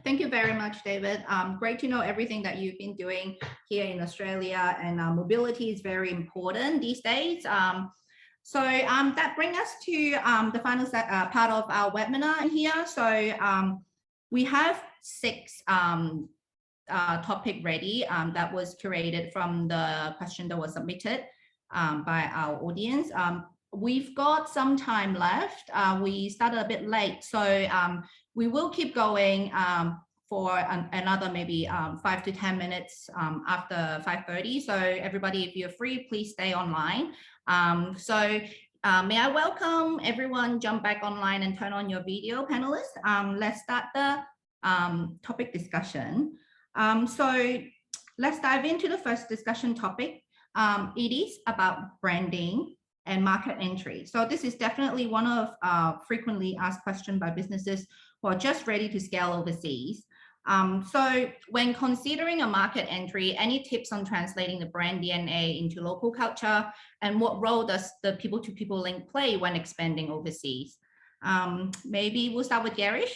Thank you very much, David. Great to know everything that you've been doing here in Australia, and mobility is very important these days. So that brings us to the final part of our webinar here. So we have 6 topic ready that was curated from the question that was submitted by our audience. We've got some time left. We started a bit late, so we will keep going for another maybe 5 to 10 minutes after 5:30. So everybody, if you're free, please stay online. May I welcome everyone jump back online and turn on your video, panelists. Let's start the topic discussion. So let's dive into the first discussion topic. It is about branding and market entry. So this is definitely one of frequently asked questions by businesses who are just ready to scale overseas. So when considering a market entry, any tips on translating the brand DNA into local culture, and what role does the people-to-people link play when expanding overseas? Maybe we'll start with Garish.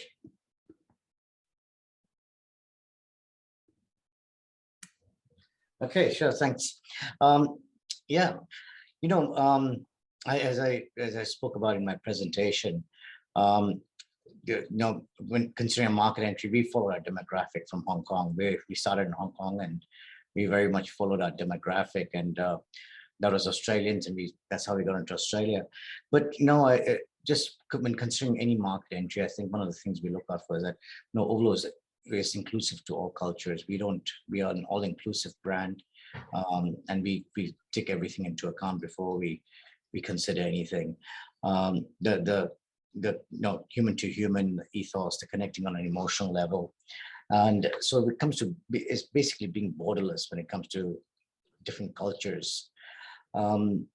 Okay, sure, thanks. Yeah, you know, as I spoke about in my presentation, when considering market entry, we follow our demographic from Hong Kong. We started in Hong Kong, and we very much followed our demographic, and that was Australians, and that's how we got into Australia. But just when considering any market entry, I think one of the things we look out for is that Ovolo is inclusive to all cultures. We are an all-inclusive brand, and we take everything into account before we consider anything. The human to human ethos, the connecting on an emotional level, and so it comes to it's basically being borderless when it comes to different cultures, and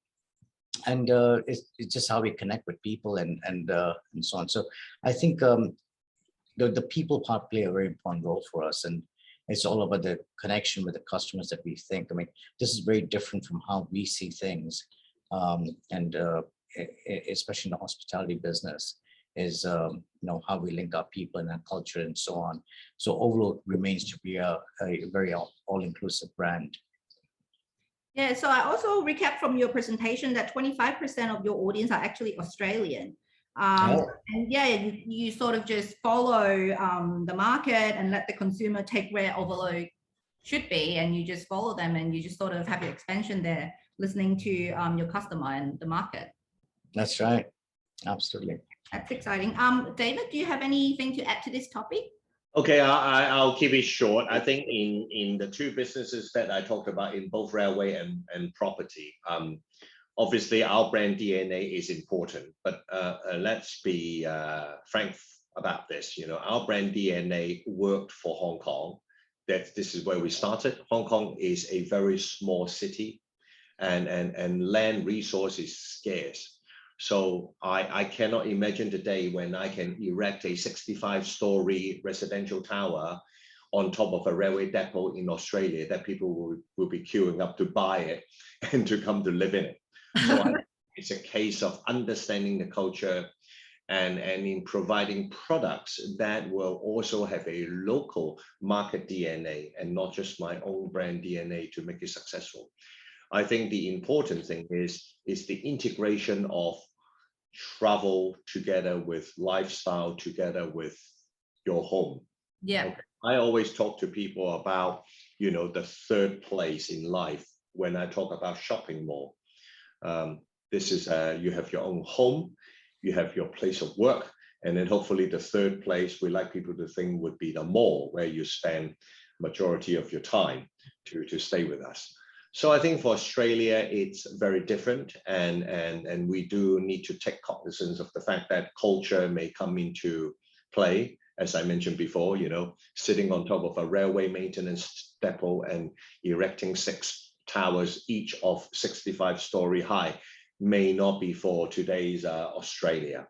it's just how we connect with people and so on. So I think the people part play a very important role for us, and it's all about the connection with the customers that we think. I mean, this is very different from how we see things, and especially in the hospitality business, is how we link our people and our culture and so on. So Ovolo remains to be a very all-inclusive brand. Yeah, so I also recap from your presentation that 25% of your audience are actually Australian. And yeah, you sort of just follow the market and let the consumer take where Ovolo should be, and you just follow them, and you just sort of have your expansion there, listening to your customer and the market. That's right. Absolutely. That's exciting. David, do you have anything to add to this topic? Okay, I'll keep it short. I think in the 2 businesses that I talked about, in both railway and property, obviously our brand DNA is important, but let's be frank about this. Our brand DNA worked for Hong Kong. This is where we started. Hong Kong is a very small city, and land resource is scarce. So I cannot imagine the day when I can erect a 65-story residential tower on top of a railway depot in Australia that people will be queuing up to buy it and to come to live in it. So it's a case of understanding the culture and in providing products that will also have a local market DNA and not just my own brand DNA to make it successful. I think the important thing is the integration of travel together with lifestyle, together with your home. Yeah. I always talk to people about, the third place in life when I talk about shopping mall. This is you have your own home, you have your place of work, and then hopefully the third place we like people to think would be the mall, where you spend majority of your time to stay with us. So I think for Australia, it's very different, and we do need to take cognizance of the fact that culture may come into play. As I mentioned before, sitting on top of a railway maintenance depot and erecting 6 towers, each of 65-story high, may not be for today's Australia.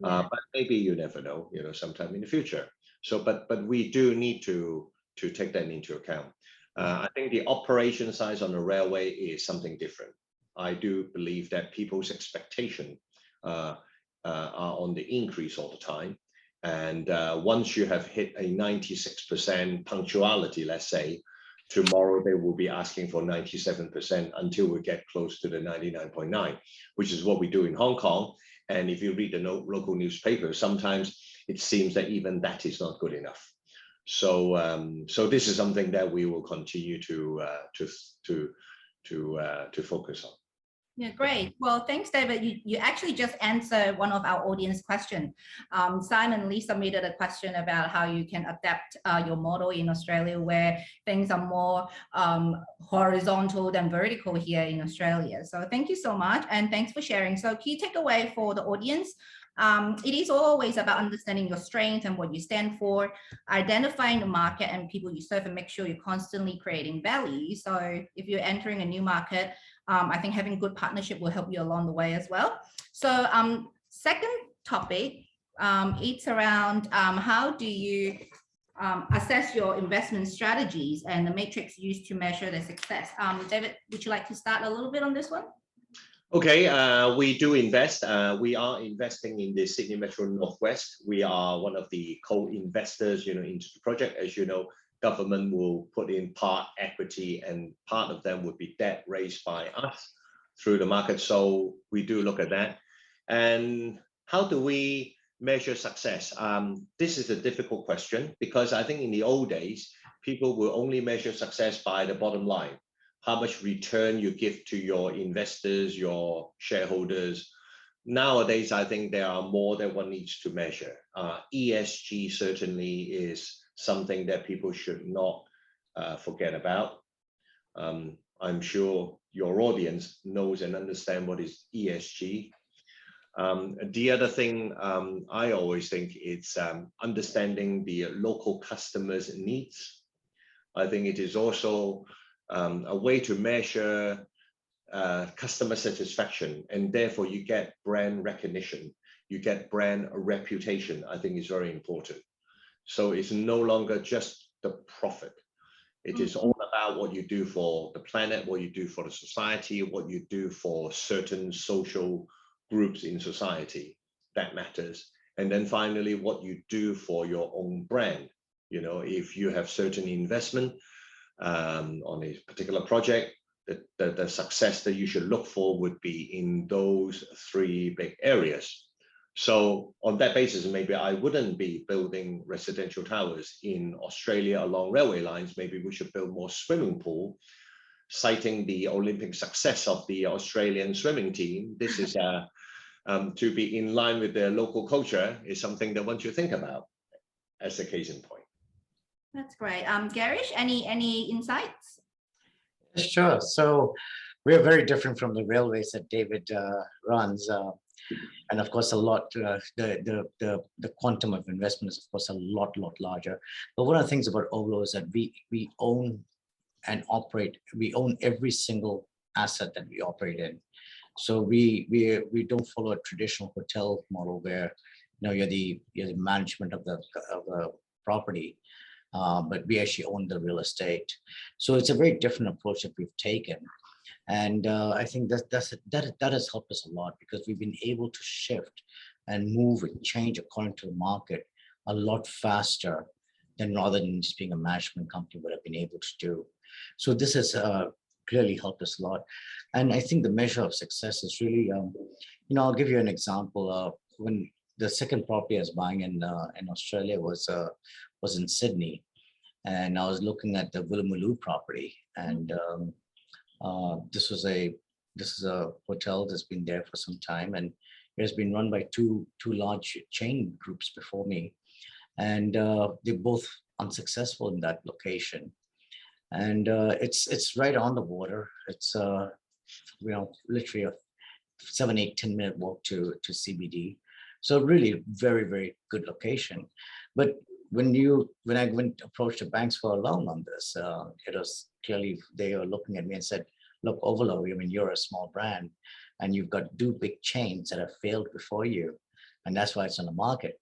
Yeah. But maybe you never know, sometime in the future. So, but we do need to take that into account. I think the operation size on the railway is something different. I do believe that people's expectation are on the increase all the time. And once you have hit a 96% punctuality, let's say, tomorrow they will be asking for 97% until we get close to the 99.9, which is what we do in Hong Kong. And if you read the local newspaper, sometimes it seems that even that is not good enough. So, so this is something that we will continue to focus on. Yeah, great. Well, thanks, David. You actually just answered one of our audience questions. Simon Lee submitted a question about how you can adapt your model in Australia, where things are more horizontal than vertical here in Australia. So thank you so much, and thanks for sharing. So key takeaway for the audience. It is always about understanding your strengths and what you stand for, identifying the market and people you serve, and make sure you're constantly creating value. So if you're entering a new market, I think having good partnership will help you along the way as well. So second topic, it's around how do you assess your investment strategies and the matrix used to measure the success. David, would you like to start a little bit on this one? Okay, we do invest. We are investing in the Sydney Metro Northwest. We are one of the co-investors, into the project. As you know, government will put in part equity, and part of them would be debt raised by us through the market. So we do look at that. And how do we measure success? This is a difficult question, because I think in the old days, people will only measure success by the bottom line. How much return you give to your investors, your shareholders. Nowadays, I think there are more that one needs to measure. ESG certainly is something that people should not forget about. I'm sure your audience knows and understands what is ESG. The other thing I always think it's understanding the local customers' needs. I think it is also a way to measure customer satisfaction, and therefore you get brand recognition, you get brand reputation. I think is very important. So it's no longer just the profit. It is all about what you do for the planet, what you do for the society, what you do for certain social groups in society. That matters. And then finally, what you do for your own brand. If you have certain investment on a particular project, the success that you should look for would be in those three big areas. So on that basis, maybe I wouldn't be building residential towers in Australia along railway lines. Maybe we should build more swimming pool, citing the Olympic success of the Australian swimming team. This is to be in line with their local culture is something that one should think about as a case in point. That's great. Garish, any insights? Sure. So we're very different from the railways that David runs. And of course, a lot, the quantum of investment is, of course, a lot larger. But one of the things about OLO is that we own and operate, we own every single asset that we operate in. So we don't follow a traditional hotel model where you're the management of the property. But we actually own the real estate. So it's a very different approach that we've taken. And I think that has helped us a lot, because we've been able to shift and move and change according to the market a lot faster than rather than just being a management company would have been able to do. So this has clearly helped us a lot. And I think the measure of success is really, I'll give you an example. When the second property I was buying in Australia was in Sydney, and I was looking at the Woolloomooloo property, and this is a hotel that's been there for some time, and it has been run by two large chain groups before me, and they're both unsuccessful in that location. And it's right on the water. It's literally a 7, 8, 10-minute walk to CBD. So really very, very good location. But when I went to approach the banks for a loan on this, it was clearly they were looking at me and said, "Look, Ovolo, you're a small brand, and you've got 2 big chains that have failed before you, and that's why it's on the market."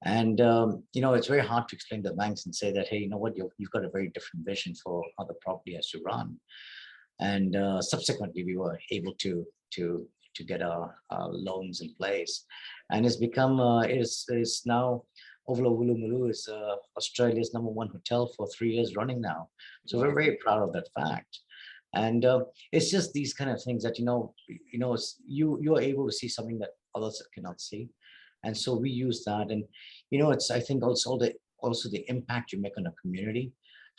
And it's very hard to explain to the banks and say that, hey, you know what, you've got a very different vision for how the property has to run. And subsequently, we were able to to get our loans in place, and it's become is now Overlook Woolloomooloo is Australia's #1 hotel for 3 years running now. So we're very proud of that fact. And it's just these kind of things that you're able to see something that others cannot see, and so we use that. And it's, I think, also the impact you make on a community,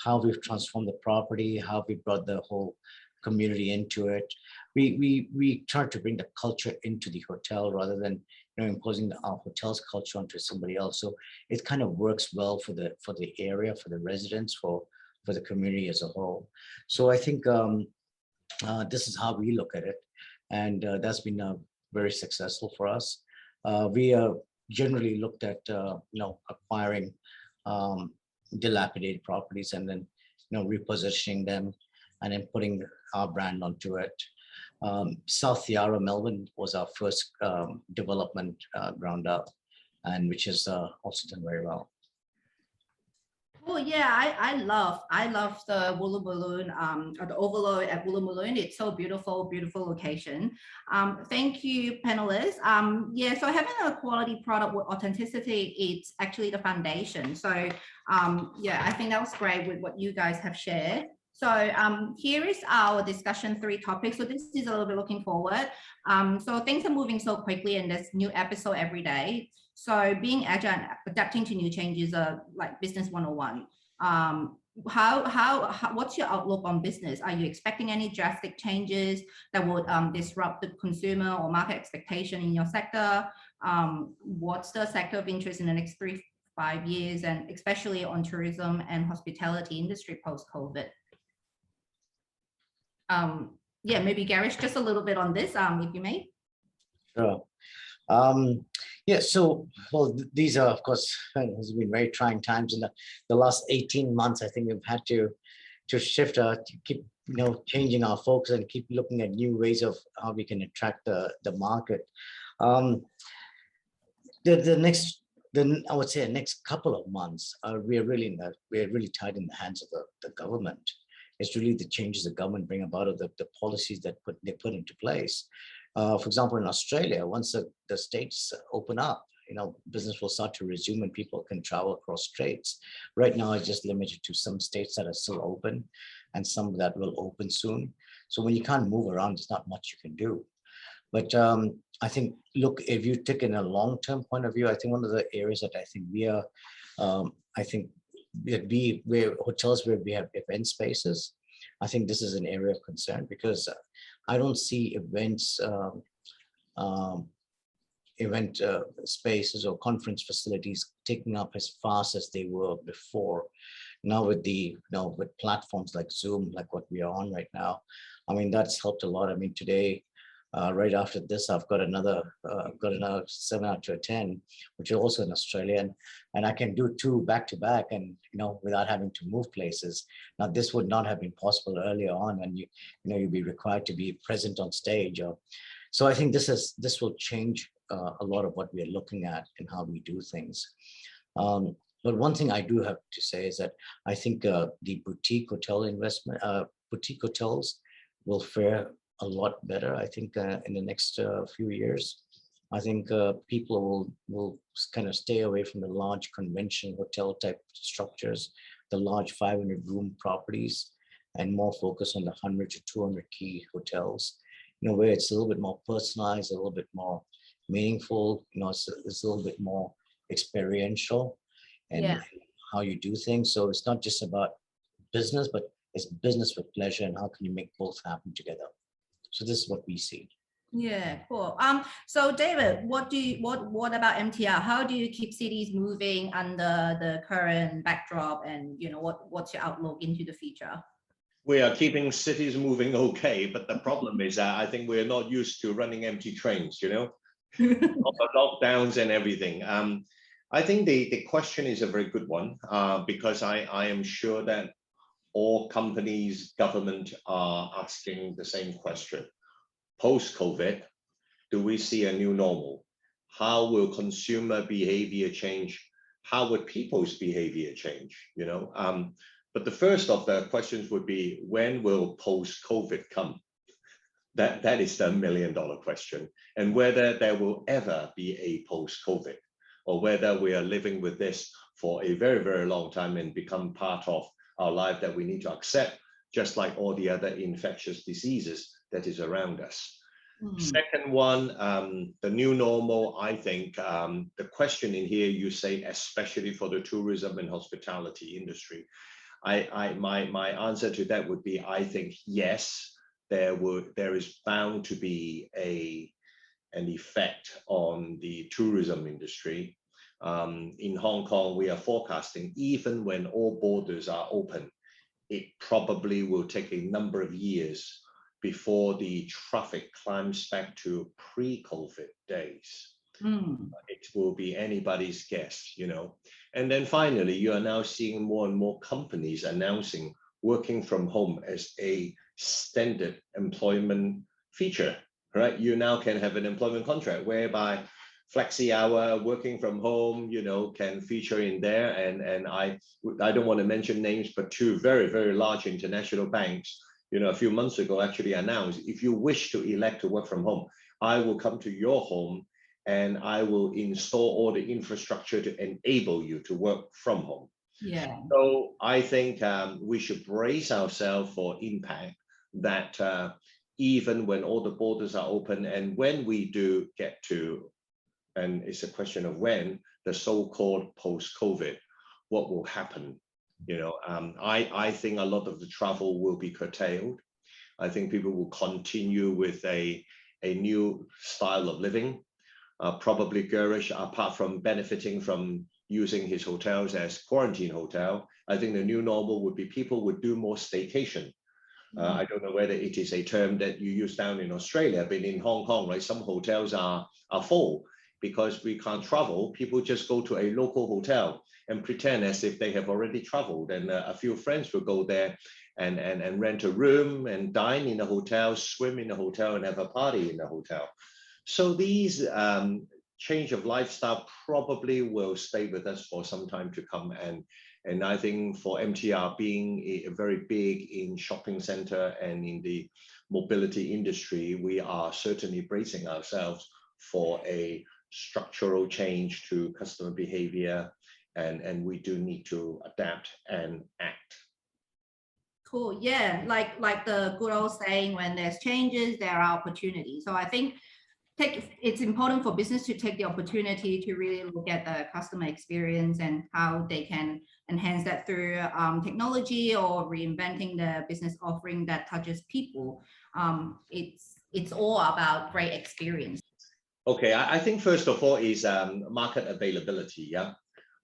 how we've transformed the property, how we brought the whole community into it. We try to bring the culture into the hotel rather than imposing our hotel's culture onto somebody else. So it kind of works well for the area, for the residents, for the community as a whole. So I think this is how we look at it, and that's been very successful for us. We generally looked at acquiring dilapidated properties and then repositioning them and then putting our brand onto it. South Yarra, Melbourne was our first development ground up, and which is also done very well. Oh yeah, I love the Woolloomooloo, the Overlook at Woolloomooloo. It's so beautiful, beautiful location. Thank you, panelists. Yeah, so having a quality product with authenticity, it's actually the foundation. So yeah, I think that was great with what you guys have shared. So here is our discussion 3 topics. So this is a little bit looking forward. So things are moving so quickly, and there's new episode every day. So being agile and adapting to new changes are like business 101. What's your outlook on business? Are you expecting any drastic changes that would disrupt the consumer or market expectation in your sector? What's the sector of interest in the next 3-5 years, and especially on tourism and hospitality industry post-COVID? Yeah, maybe Garish, just a little bit on this, if you may. Sure. Yeah, so, well, these are, of course, has been very trying times in the last 18 months. I think we've had to shift to keep, changing our focus and keep looking at new ways of how we can attract the market. I would say the next couple of months, we're really tied in the hands of the government. It's really the changes the government bring about, of the policies that they put into place. For example, in Australia, once the states open up, business will start to resume and people can travel across straits. Right now, it's just limited to some states that are still open and some that will open soon. So when you can't move around, there's not much you can do. But I think, look, if you take in a long-term point of view, I think one of the areas that I think we are, I think we're hotels where we have event spaces. I think this is an area of concern because I don't see event spaces or conference facilities taking up as fast as they were before. Now with with platforms like Zoom, like what we are on right now, I mean, that's helped a lot. I mean, today, right after this, I've got another seminar to attend, which is also in Australia, and I can do 2 back to back, and without having to move places. Now, this would not have been possible earlier on, and you'd be required to be present on stage. So I think this will change a lot of what we are looking at and how we do things. But one thing I do have to say is that I think the boutique hotels will fare a lot better. I think in the next few years, I think people will kind of stay away from the large convention hotel type structures, the large 500 room properties, and more focus on the 100 to 200 key hotels, where it's a little bit more personalized, a little bit more meaningful, it's a little bit more experiential and how you do things. So it's not just about business, but it's business with pleasure, and how can you make both happen together? So this is what we see. Yeah, cool. So David, what about MTR? How do you keep cities moving under the current backdrop, and what's your outlook into the future? We are keeping cities moving okay, but the problem is that I think we're not used to running empty trains, of the lockdowns and everything. I think the question is a very good one, because I am sure that all companies, government are asking the same question. Post-COVID, do we see a new normal? How will consumer behavior change? How would people's behavior change? But the first of the questions would be, when will post-COVID come? That is the million-dollar question, and whether there will ever be a post-COVID, or whether we are living with this for a very, very long time and become part of our life that we need to accept, just like all the other infectious diseases that is around us. Second one, the new normal, I think the question in here, you say, especially for the tourism and hospitality industry, my answer to that would be, I think, yes, there is bound to be an effect on the tourism industry. In Hong Kong, we are forecasting, even when all borders are open, it probably will take a number of years before the traffic climbs back to pre-COVID days. It will be anybody's guess, you know. And then finally, you are now seeing more and more companies announcing working from home as a standard employment feature, right? You now can have an employment contract whereby flexi hour, working from home, you know, can feature in there. And I don't want to mention names, but two very, very large international banks, you know, a few months ago actually announced, if you wish to elect to work from home, I will come to your home and I will install all the infrastructure to enable you to work from home. Yeah. So I think we should brace ourselves for impact that even when all the borders are open, and when we do get to, and it's a question of when, the so-called post-COVID, what will happen? You know, I think a lot of the travel will be curtailed. I think people will continue with a new style of living. Probably garish, apart from benefiting from using his hotels as quarantine hotel, I think the new normal would be people would do more staycation. I don't know whether it is a term that you use down in Australia, but in Hong Kong, right, some hotels are full because we can't travel. People just go to a local hotel and pretend as if they have already traveled, and a few friends will go there and rent a room and dine in a hotel, swim in a hotel, and have a party in the hotel. So these change of lifestyle probably will stay with us for some time to come. And I think for MTR being a very big in shopping center and in the mobility industry, we are certainly bracing ourselves for a structural change to customer behavior, and we do need to adapt and act. Cool. Yeah, like the good old saying, when there's changes, there are opportunities. So I think it's important for business to take the opportunity to really look at the customer experience and how they can enhance that through technology or reinventing the business offering that touches people. It's all about great experience. Okay, I think first of all is market availability. Yeah,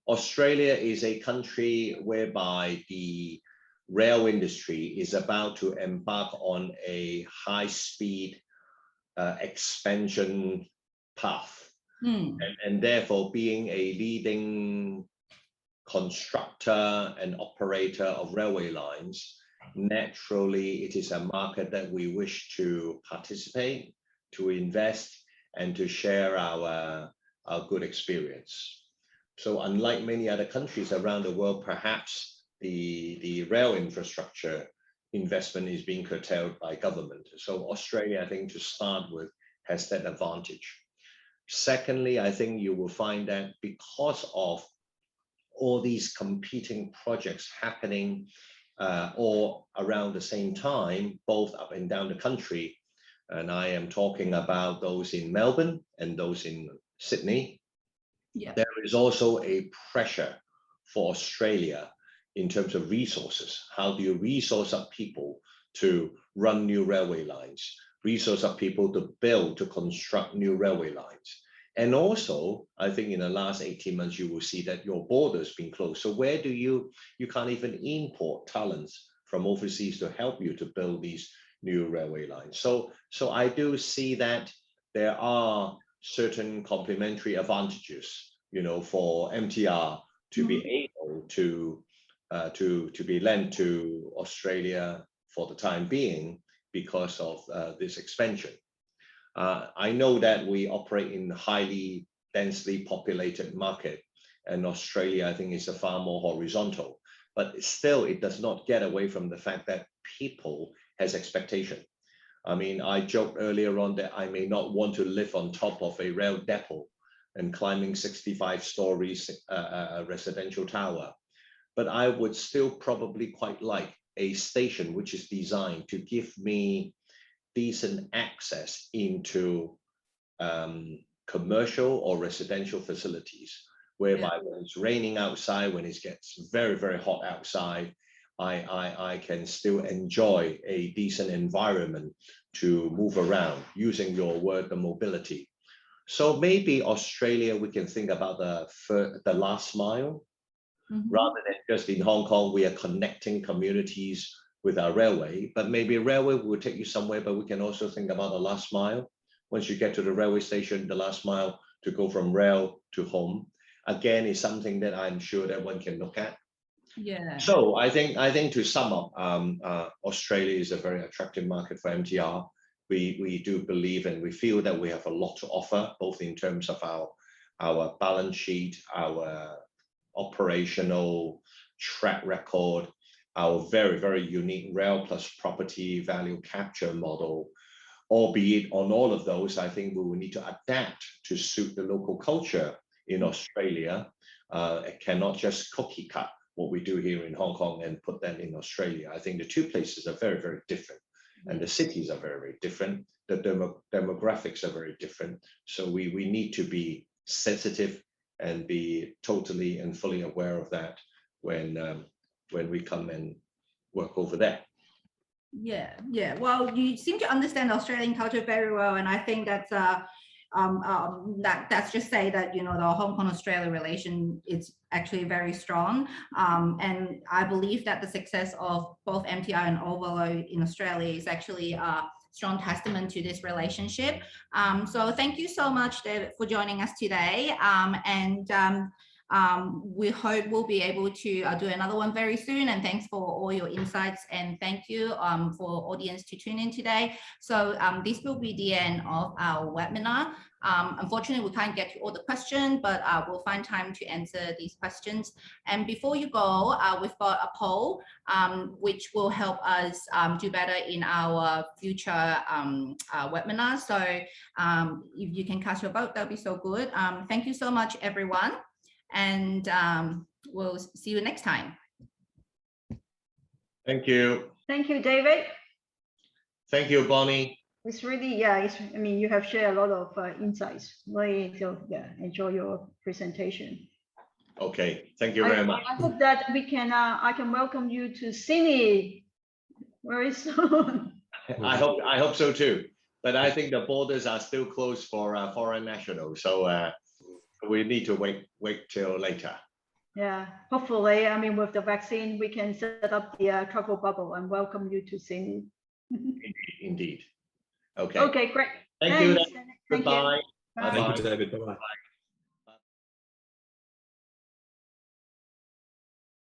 Australia is a country whereby the rail industry is about to embark on a high-speed expansion path, and therefore being a leading constructor and operator of railway lines, naturally it is a market that we wish to participate, to invest, and to share our good experience. So unlike many other countries around the world, perhaps the rail infrastructure investment is being curtailed by government. So Australia, I think, to start with, has that advantage. Secondly, I think you will find that because of all these competing projects happening all around the same time, both up and down the country, and I am talking about those in Melbourne and those in Sydney, there is also a pressure for Australia in terms of resources. How do you resource up people to run new railway lines, resource up people to build, to construct new railway lines? And also, I think in the last 18 months, you will see that your borders being closed. So where do you can't even import talents from overseas to help you to build these new railway lines. So I do see that there are certain complementary advantages, you know, for MTR to be able to be lent to Australia for the time being because of this expansion. I know that we operate in a highly densely populated market, and Australia, I think, is a far more horizontal, but still it does not get away from the fact that people has expectation. I mean, I joked earlier on that I may not want to live on top of a rail depot and climbing 65 stories residential tower, but I would still probably quite like a station which is designed to give me decent access into commercial or residential facilities, whereby when it's raining outside, when it gets very, very hot outside, I can still enjoy a decent environment to move around, using your word, the mobility. So maybe Australia, we can think about the last mile, rather than just in Hong Kong, we are connecting communities with our railway, but maybe a railway will take you somewhere, but we can also think about the last mile. Once you get to the railway station, the last mile to go from rail to home, again, is something that I'm sure that one can look at. Yeah. So I think to sum up, Australia is a very attractive market for MTR. We do believe and we feel that we have a lot to offer, both in terms of our balance sheet, our operational track record, our very, very unique rail plus property value capture model. Albeit on all of those, I think we will need to adapt to suit the local culture in Australia. It cannot just cookie cut what we do here in Hong Kong and put that in Australia. I think the two places are very, very different, and the cities are very, very different. The demographics are very different. So we need to be sensitive and be totally and fully aware of that when we come and work over there. Yeah. Well, you seem to understand Australian culture very well, and I think that's that's just say that, you know, the Hong Kong-Australia relation is actually very strong, and I believe that the success of both MTR and Overload in Australia is actually a strong testament to this relationship. So thank you so much, David, for joining us today, we hope we'll be able to do another one very soon, and thanks for all your insights, and thank you for audience to tune in today. So this will be the end of our webinar. Unfortunately, we can't get to all the questions, but we'll find time to answer these questions. And before you go, we've got a poll which will help us do better in our future webinars. So if you can cast your vote, that'll be so good. Thank you so much, everyone. And we'll see you next time. Thank you. Thank you, David. Thank you, Bonnie. It's really, I mean, you have shared a lot of insights. Really, so enjoy your presentation. Okay, thank you very much. I hope that we can, I can welcome you to Sydney very soon. I hope so too. But I think the borders are still closed for foreign nationals, so we need to wait till later. Yeah, hopefully, I mean, with the vaccine, we can set up the travel bubble and welcome you to Sydney. Indeed. Okay. Okay, great. Thank you. Thank Goodbye. you. Bye. Thank you, David. Bye-bye.